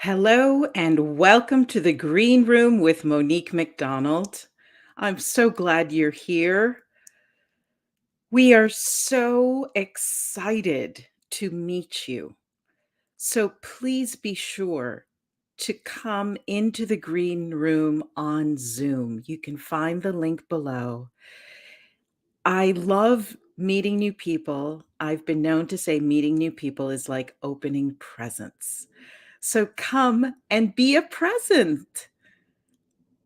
Hello and welcome to the Green Room with Monique McDonald. I'm so glad you're here. We are so excited to meet you. So please be sure to come into the Green Room on Zoom. You can find the link below. I love meeting new people. I've been known to say meeting new people is like opening presents. So come and be a present.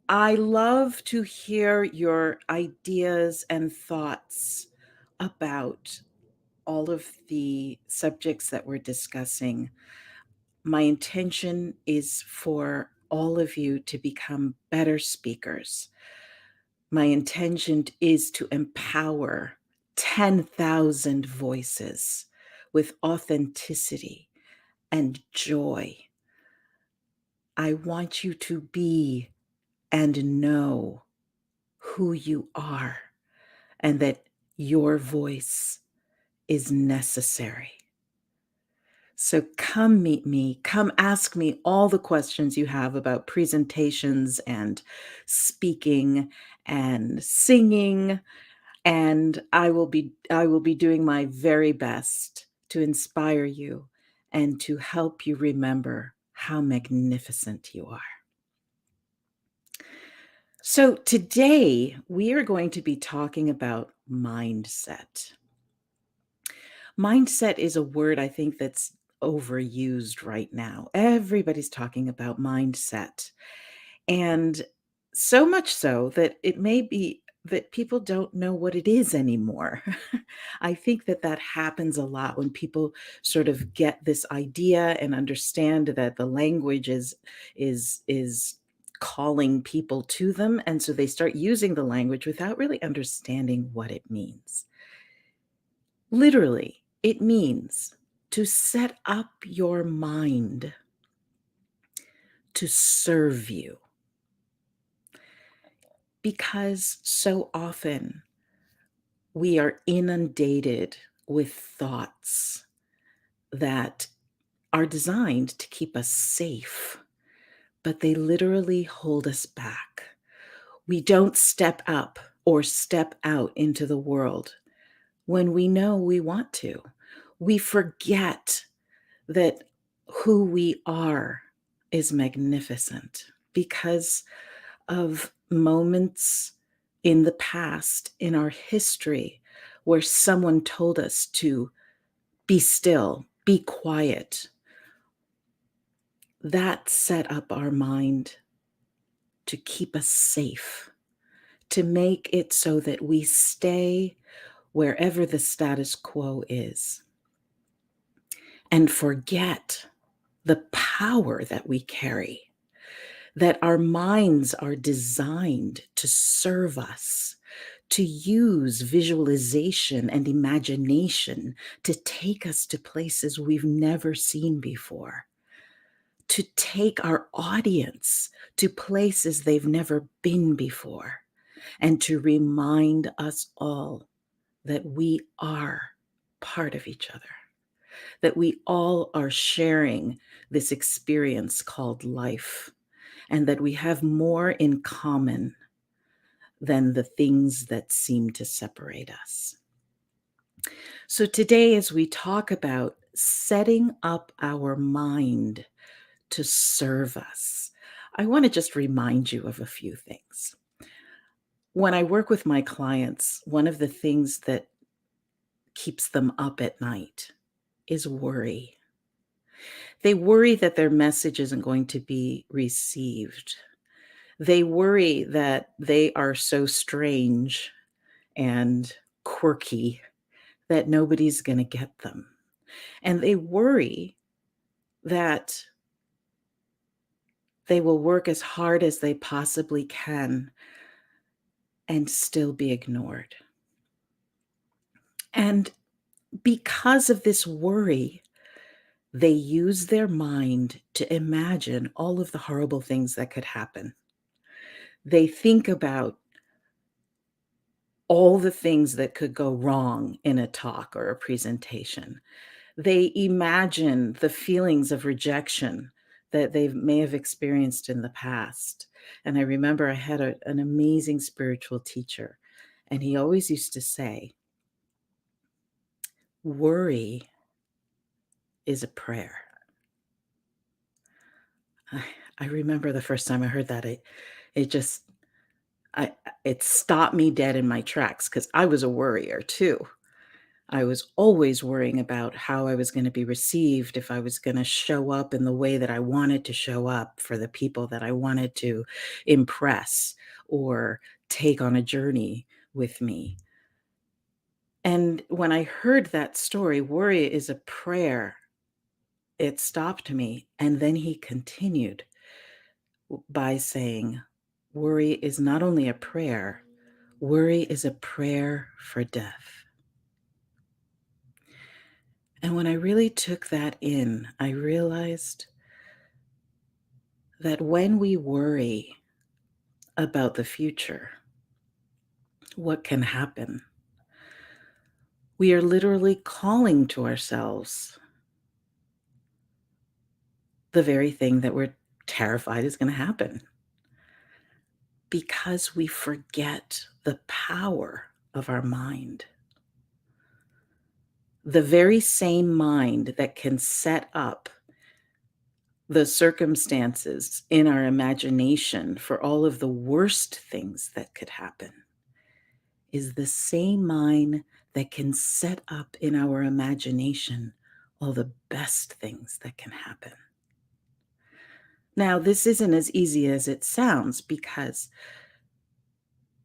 I love to hear your ideas and thoughts about all of the subjects that we're discussing. My intention is for all of you to become better speakers. My intention is to empower 10,000 voices with authenticity and joy. I want you to be and know who you are and that your voice is necessary. So come meet me, come ask me all the questions you have about presentations and speaking and singing, and I will be doing my very best to inspire you and to help you remember how magnificent you are. So today we are going to be talking about mindset. Mindset is a word I think that's overused right now. Everybody's talking about mindset. And so much so that it may be that people don't know what it is anymore. I think that that happens a lot when people sort of get this idea and understand that the language is calling people to them, and so they start using the language without really understanding what it means. Literally, it means to set up your mind to serve you. Because so often we are inundated with thoughts that are designed to keep us safe, but they literally hold us back. We don't step up or step out into the world when we know we want to. We forget that who we are is magnificent because of moments in the past, in our history, where someone told us to be still, be quiet. That set up our mind to keep us safe, to make it so that we stay wherever the status quo is and forget the power that we carry, that our minds are designed to serve us, to use visualization and imagination to take us to places we've never seen before, to take our audience to places they've never been before, and to remind us all that we are part of each other, that we all are sharing this experience called life, and that we have more in common than the things that seem to separate us. So today, as we talk about setting up our mind to serve us, I want to just remind you of a few things. When I work with my clients, one of the things that keeps them up at night is worry. They worry that their message isn't going to be received. They worry that they are so strange and quirky that nobody's going to get them. And they worry that they will work as hard as they possibly can and still be ignored. And because of this worry, they use their mind to imagine all of the horrible things that could happen. They think about all the things that could go wrong in a talk or a presentation. They imagine the feelings of rejection that they may have experienced in the past. And I remember I had an amazing spiritual teacher, and he always used to say, worry is a prayer. I, I remember the first time I heard that, it just, I, it stopped me dead in my tracks because I was a worrier too. I was always worrying about how I was going to be received, if I was going to show up in the way that I wanted to show up for the people that I wanted to impress or take on a journey with me. And when I heard that story, worry is a prayer, it stopped me. And then he continued by saying, worry is not only a prayer, worry is a prayer for death. And when I really took that in, I realized that when we worry about the future, what can happen, we are literally calling to ourselves the very thing that we're terrified is going to happen, because we forget the power of our mind. The very same mind that can set up the circumstances in our imagination for all of the worst things that could happen is the same mind that can set up in our imagination all the best things that can happen. Now, this isn't as easy as it sounds, because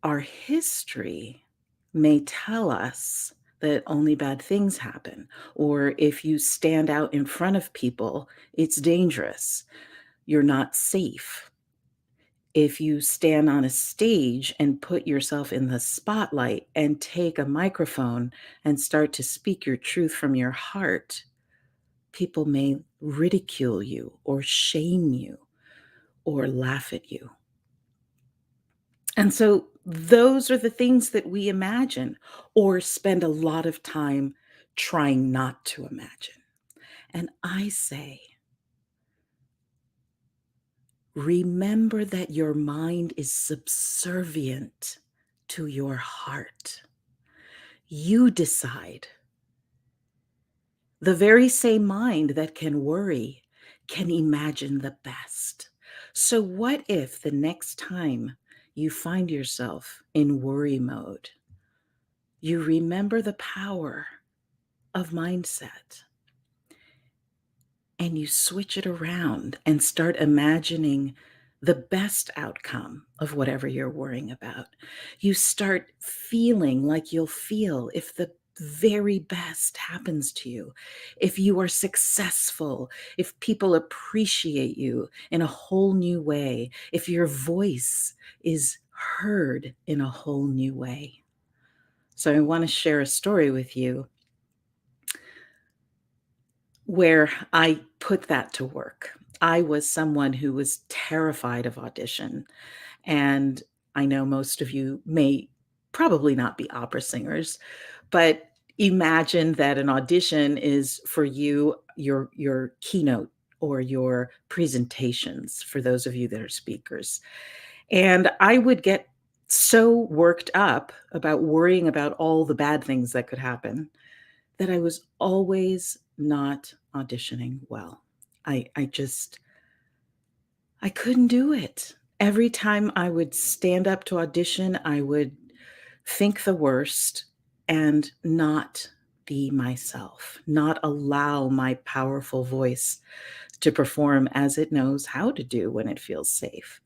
our history may tell us that only bad things happen, or if you stand out in front of people, it's dangerous. You're not safe. If you stand on a stage and put yourself in the spotlight and take a microphone and start to speak your truth from your heart, people may ridicule you or shame you or laugh at you. And so those are the things that we imagine or spend a lot of time trying not to imagine. And I say, remember that your mind is subservient to your heart. You decide. The very same mind that can worry can imagine the best. So, what if the next time you find yourself in worry mode, you remember the power of mindset and you switch it around and start imagining the best outcome of whatever you're worrying about? You start feeling like you'll feel if the very best happens to you, if you are successful, if people appreciate you in a whole new way, if your voice is heard in a whole new way. So I want to share a story with you where I put that to work. I was someone who was terrified of audition. And I know most of you may probably not be opera singers, but imagine that an audition is for you, your keynote or your presentations, for those of you that are speakers. And I would get so worked up about worrying about all the bad things that could happen that I was always not auditioning well. I just I couldn't do it. Every time I would stand up to audition, I would think the worst and not be myself, not allow my powerful voice to perform as it knows how to do when it feels safe.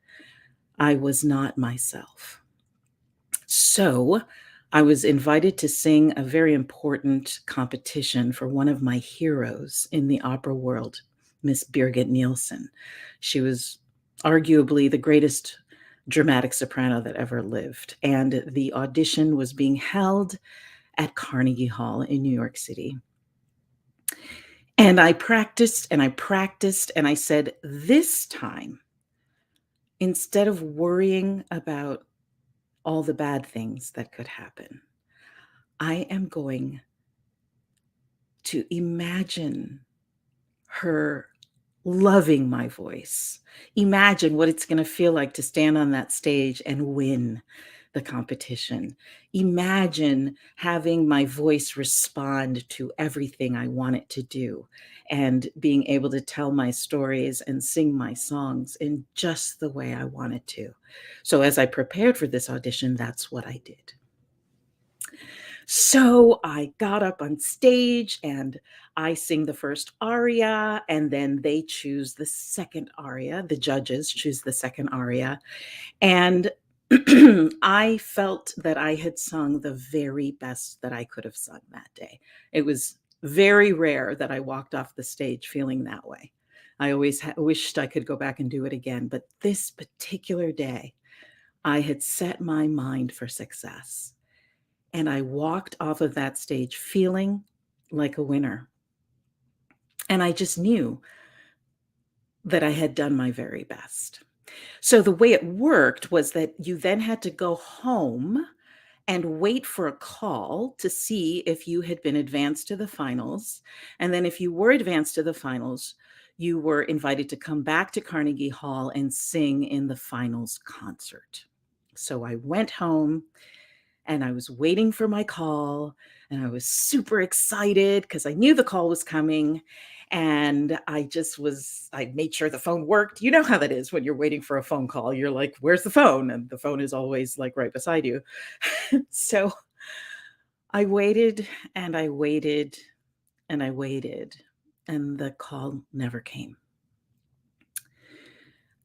I was not myself. So I was invited to sing a very important competition for one of my heroes in the opera world, Miss Birgit Nielsen. She was arguably the greatest dramatic soprano that ever lived. And the audition was being held at Carnegie Hall in New York City. And I practiced and I practiced, and I said, this time, instead of worrying about all the bad things that could happen, I am going to imagine her loving my voice. Imagine what it's going to feel like to stand on that stage and win the competition. Imagine having my voice respond to everything I want it to do and being able to tell my stories and sing my songs in just the way I wanted to. So, as I prepared for this audition, that's what I did. So I got up on stage and I sing the first aria, and then they choose the second aria. The judges choose the second aria. And I felt that I had sung the very best that I could have sung that day. It was very rare that I walked off the stage feeling that way. I always wished I could go back and do it again. But this particular day, I had set my mind for success. And I walked off of that stage feeling like a winner. And I just knew that I had done my very best. So the way it worked was that you then had to go home and wait for a call to see if you had been advanced to the finals. And then if you were advanced to the finals, you were invited to come back to Carnegie Hall and sing in the finals concert. So I went home and I was waiting for my call and I was super excited because I knew the call was coming. And I made sure the phone worked. You know how that is when you're waiting for a phone call. You're like, where's the phone? And the phone is always like right beside you. So I waited and I waited and I waited, and the call never came.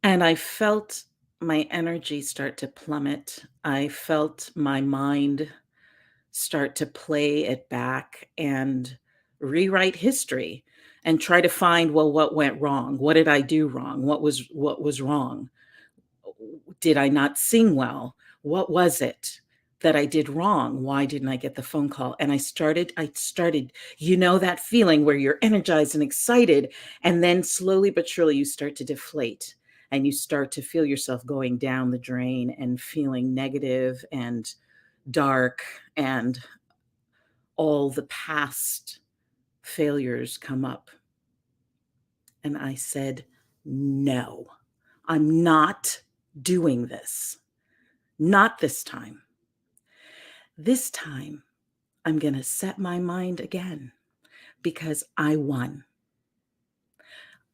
And I felt my energy start to plummet. I felt my mind start to play it back and rewrite history and try to find, well, what went wrong? What did I do wrong? What was wrong? Did I not sing well? What was it that I did wrong? Why didn't I get the phone call? And I started, that feeling where you're energized and excited, and then slowly but surely you start to deflate and you start to feel yourself going down the drain and feeling negative and dark, and all the past failures come up. And I said, no, I'm not doing this. Not this time. This time, I'm going to set my mind again because I won.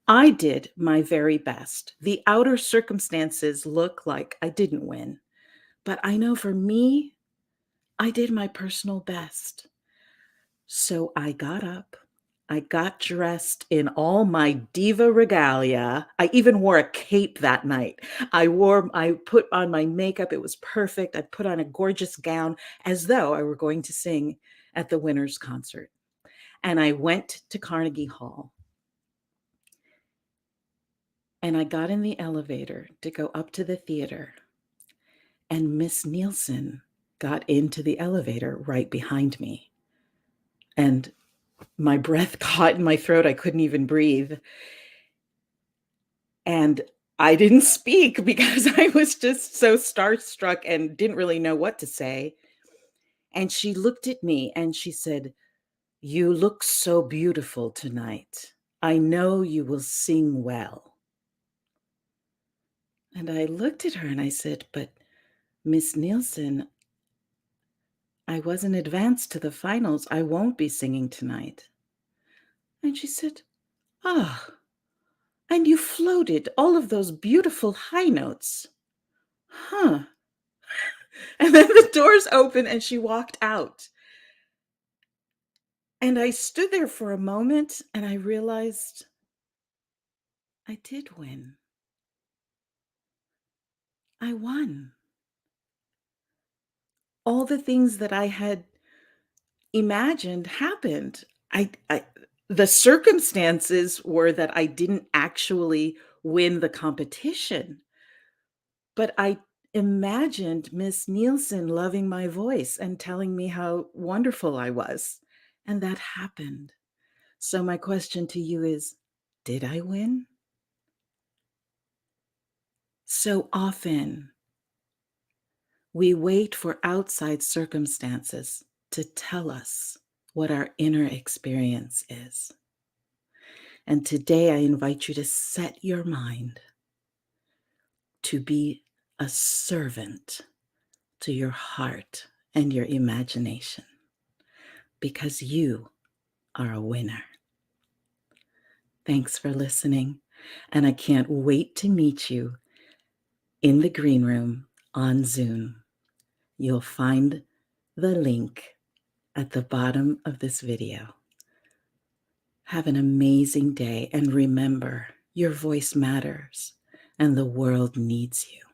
I did my very best. The outer circumstances look like I didn't win, but I know for me, I did my personal best. So I got up. I got dressed in all my diva regalia. I even wore a cape that night. I put on my makeup. It was perfect. I put on a gorgeous gown as though I were going to sing at the winner's concert. And I went to Carnegie Hall. And I got in the elevator to go up to the theater. And Miss Nielsen got into the elevator right behind me. And my breath caught in my throat. I couldn't even breathe. And I didn't speak because I was just so starstruck and didn't really know what to say. And she looked at me and she said, "You look so beautiful tonight. I know you will sing well." And I looked at her and I said, "But Miss Nielsen, I wasn't advanced to the finals. I won't be singing tonight." And she said, "Ah, and you floated all of those beautiful high notes. Huh." And then the doors opened and she walked out. And I stood there for a moment and I realized I did win. I won. All the things that I had imagined happened. The circumstances were that I didn't actually win the competition, but I imagined Miss Nielsen loving my voice and telling me how wonderful I was. And that happened. So my question to you is, did I win? So often we wait for outside circumstances to tell us what our inner experience is. And today I invite you to set your mind to be a servant to your heart and your imagination, because you are a winner. Thanks for listening, and I can't wait to meet you in the green room on Zoom. You'll find the link at the bottom of this video. Have an amazing day, and remember, your voice matters, and the world needs you.